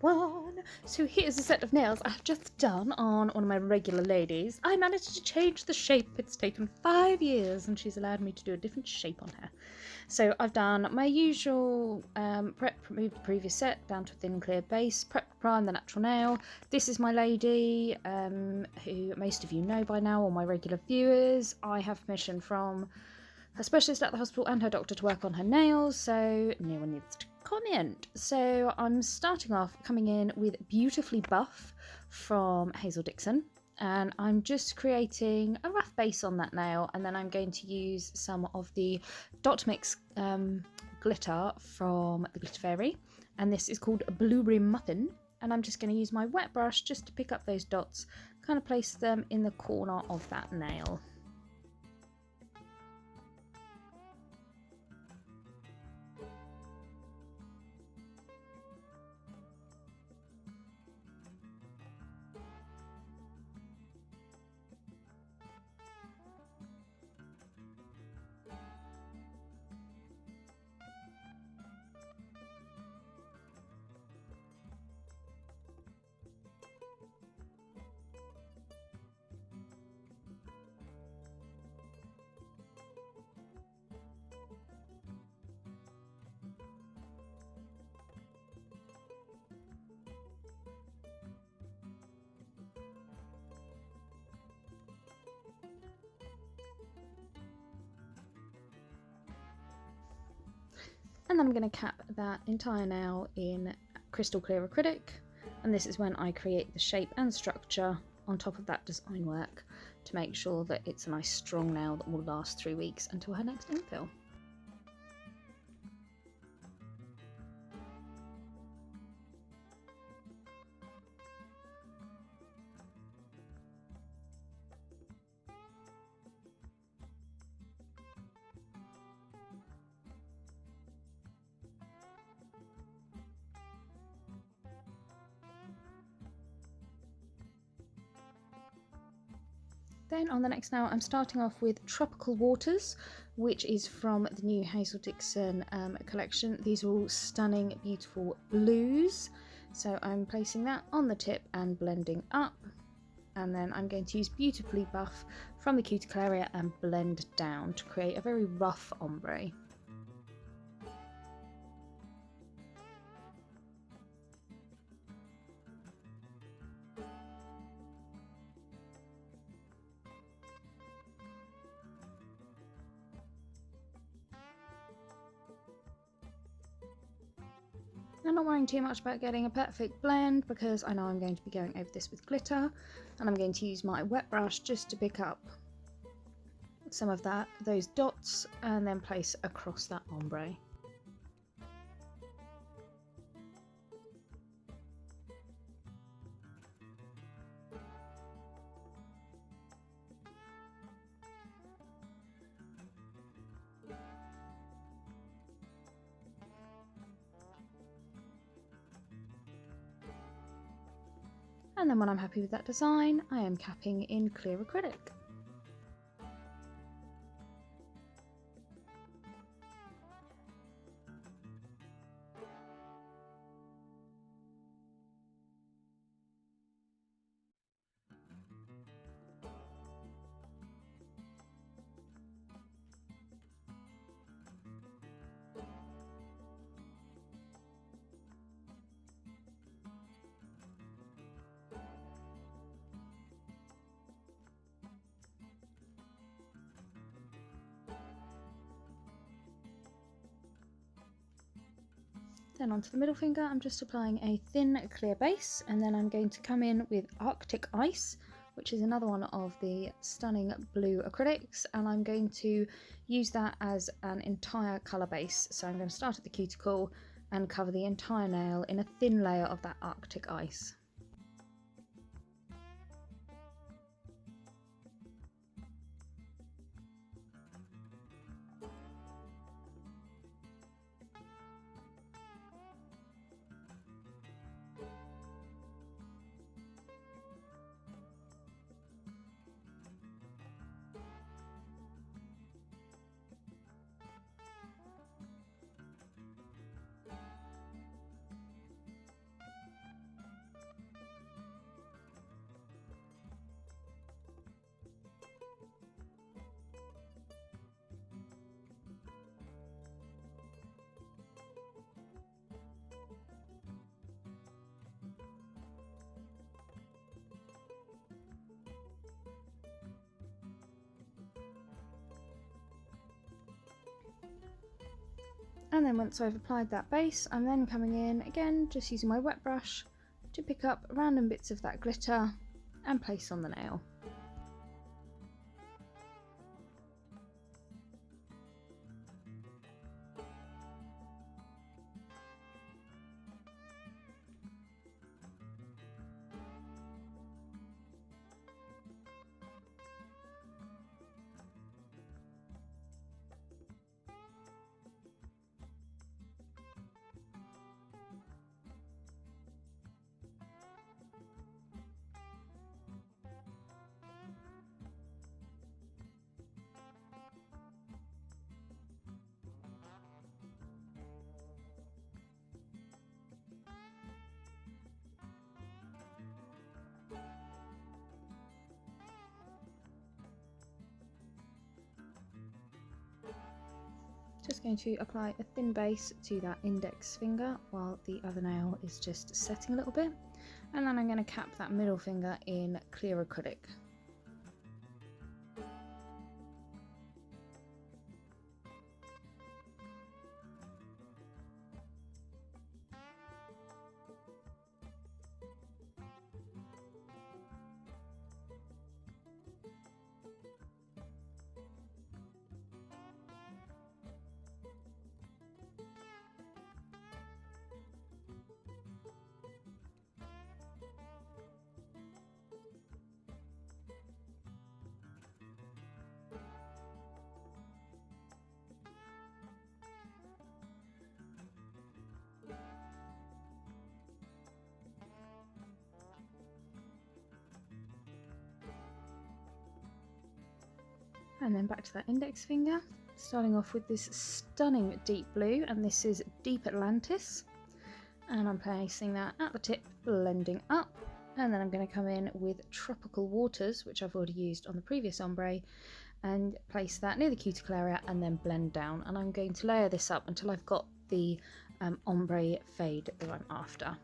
everyone! So here's a set of nails I've just done on one of my regular ladies. I managed to change the shape. It's taken 5 years and she's allowed me to do a different shape on her. So I've done my usual prep, removed the previous set down to a thin clear base, prep, prime the natural nail. This is my lady who most of you know by now, or my regular viewers. I have permission from her specialist at the hospital and her doctor to work on her nails, so no one needs to comment. So I'm starting off coming in with Beautifully Buff from Hazel Dixon, and I'm just creating a rough base on that nail, and then I'm going to use some of the dot mix glitter from the Glitter Fairy, and this is called Blueberry Muffin, and I'm just going to use my wet brush just to pick up those dots, kind of place them in the corner of that nail. And then I'm going to cap that entire nail in crystal clear acrylic, and this is when I create the shape and structure on top of that design work to make sure that it's a nice strong nail that will last 3 weeks until her next infill. Then on the next nail I'm starting off with Tropical Waters, which is from the new Hazel Dixon collection. These are all stunning, beautiful blues. So I'm placing that on the tip and blending up. And then I'm going to use Beautifully Buff from the cuticle area and blend down to create a very rough ombre. I'm not worrying too much about getting a perfect blend because I know I'm going to be going over this with glitter, and I'm going to use my wet brush just to pick up some of those dots and then place across that ombre. And then when I'm happy with that design, I am capping in clear acrylic. Then onto the middle finger, I'm just applying a thin clear base, and then I'm going to come in with Arctic Ice, which is another one of the stunning blue acrylics, and I'm going to use that as an entire colour base. So I'm going to start at the cuticle and cover the entire nail in a thin layer of that Arctic Ice. And then once I've applied that base, I'm then coming in again, just using my wet brush to pick up random bits of that glitter and place on the nail. Just going to apply a thin base to that index finger while the other nail is just setting a little bit, and then I'm going to cap that middle finger in clear acrylic. And then back to that index finger, starting off with this stunning deep blue, and this is Deep Atlantis. And I'm placing that at the tip, blending up. And then I'm going to come in with Tropical Waters, which I've already used on the previous ombre, and place that near the cuticle area and then blend down. And I'm going to layer this up until I've got the ombre fade that I'm after.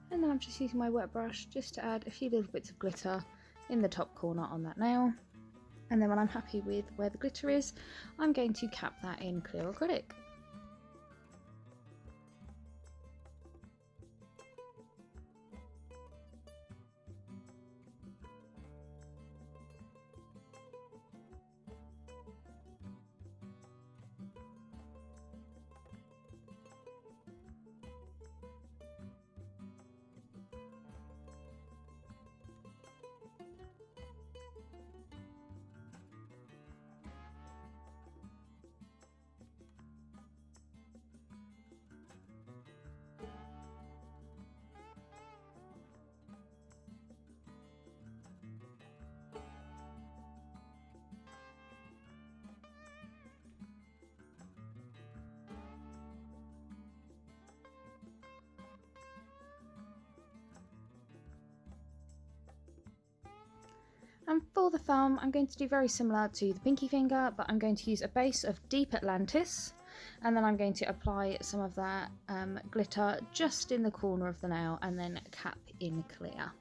And then I'm just using my wet brush just to add a few little bits of glitter in the top corner on that nail. And then when I'm happy with where the glitter is, I'm going to cap that in clear acrylic. And for the thumb, I'm going to do very similar to the pinky finger, but I'm going to use a base of Deep Atlantis, and then I'm going to apply some of that glitter just in the corner of the nail and then cap in clear.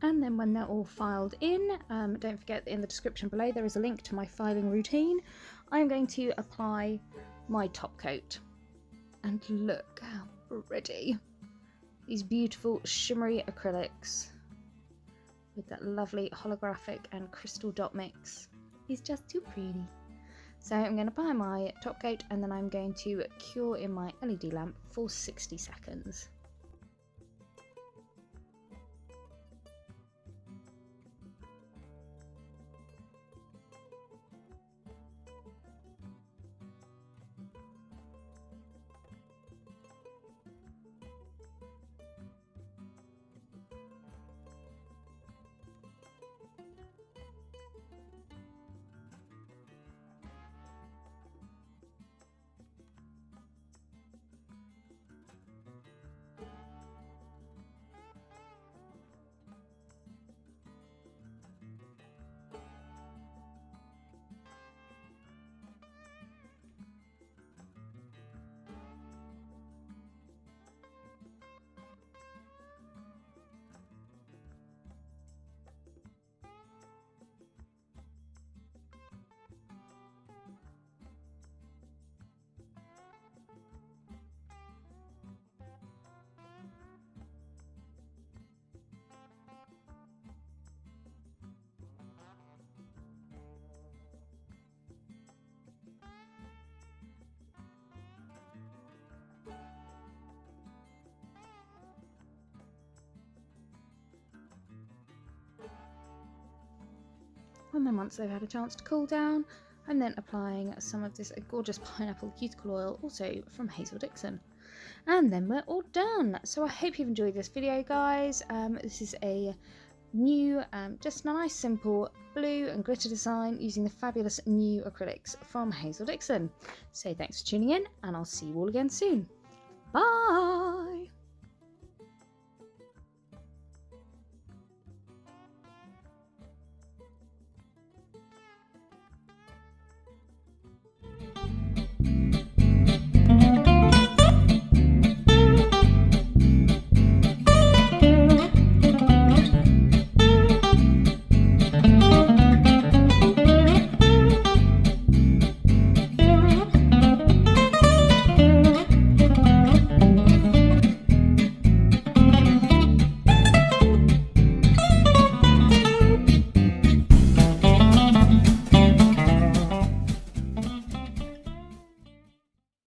And then when they're all filed in, don't forget in the description below there is a link to my filing routine. I'm going to apply my top coat. And look how pretty. These beautiful shimmery acrylics with that lovely holographic and crystal dot mix is just too pretty. So I'm going to apply my top coat and then I'm going to cure in my LED lamp for 60 seconds. And then once they've had a chance to cool down, I'm then applying some of this gorgeous pineapple cuticle oil, also from Hazel Dixon. And then we're all done. So I hope you've enjoyed this video, guys. This is a new, just a nice simple blue and glitter design using the fabulous new acrylics from Hazel Dixon. So thanks for tuning in, and I'll see you all again soon. Bye!